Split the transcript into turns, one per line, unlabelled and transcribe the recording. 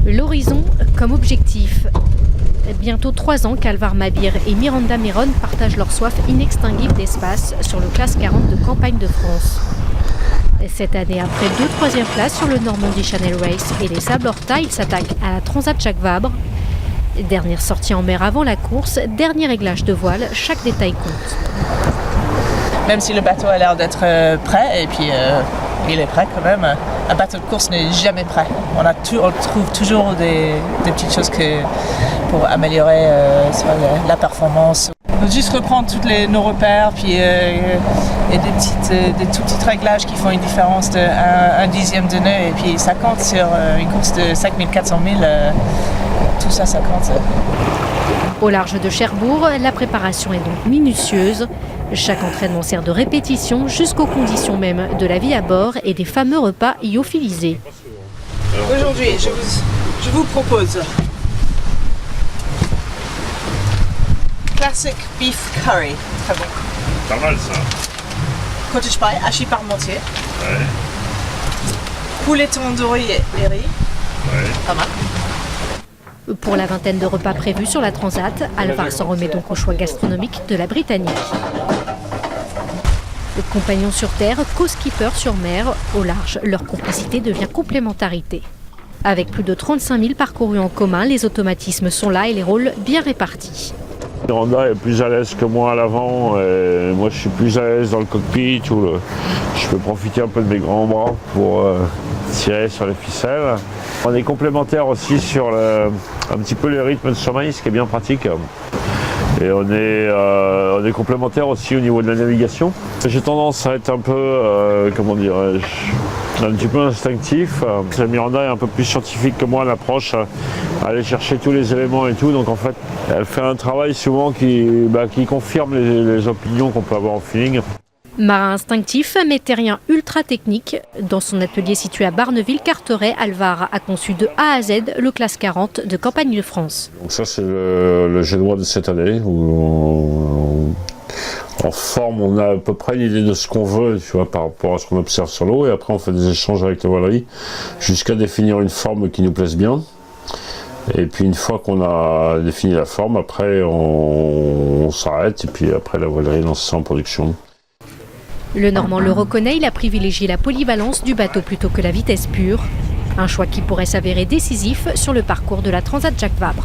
L'horizon comme objectif. Bientôt 3 ans qu'Alvar Mabir et Miranda Miron partagent leur soif inextinguible d'espace sur le classe 40 de Campagne de France. Cette année, après 2 troisièmes places sur le Normandie Channel Race et les Sables Horta, ils s'attaquent à la Transat Jacques Vabre. Dernière sortie en mer avant la course, dernier réglage de voile, chaque détail compte.
Même si le bateau a l'air d'être prêt, et puis il est prêt quand même, un bateau de course n'est jamais prêt. On trouve toujours des petites choses pour améliorer la performance. On veut juste reprendre nos repères, puis et des tout petits réglages qui font une différence d'un dixième de nœud, et puis ça compte sur une course de 5400 000, tout ça compte.
Au large de Cherbourg, la préparation est donc minutieuse. Chaque entraînement sert de répétition jusqu'aux conditions même de la vie à bord et des fameux repas lyophilisés.
Aujourd'hui, je vous propose classic beef curry, très bon.
Pas mal ça.
Cottage pie, hachis parmentier.
Ouais.
Poulet tandoori et riz.
Ouais.
Pas mal.
Pour la vingtaine de repas prévus sur la Transat, Alvar s'en remet donc au choix gastronomique de la Britannique. Le compagnon sur terre, co-skipper sur mer, au large, leur complicité devient complémentarité. Avec plus de 35 000 parcourus en commun, les automatismes sont là et les rôles bien répartis.
Miranda est plus à l'aise que moi à l'avant, et moi je suis plus à l'aise dans le cockpit où je peux profiter un peu de mes grands bras pour tirer sur les ficelles. On est complémentaires aussi sur un petit peu les rythmes de sommeil, ce qui est bien pratique. Et on est complémentaires aussi au niveau de la navigation. J'ai tendance à être un peu, comment dirais-je, un petit peu instinctif. Miranda est un peu plus scientifique que moi à l'approche, à aller chercher tous les éléments et tout. Donc en fait, elle fait un travail souvent qui confirme les opinions qu'on peut avoir au feeling.
Marin instinctif, mais terrien ultra technique. Dans son atelier situé à Barneville-Carteret, Alvar a conçu de A à Z le classe 40 de Campagne de France.
Donc ça c'est le génois de cette année où en forme on a à peu près l'idée de ce qu'on veut, tu vois, par rapport à ce qu'on observe sur l'eau, et après on fait des échanges avec la voilerie jusqu'à définir une forme qui nous plaise bien. Et puis une fois qu'on a défini la forme, après on s'arrête et puis après la voilerie lance ça en production.
Le Normand le reconnaît, il a privilégié la polyvalence du bateau plutôt que la vitesse pure. Un choix qui pourrait s'avérer décisif sur le parcours de la Transat Jacques Vabre.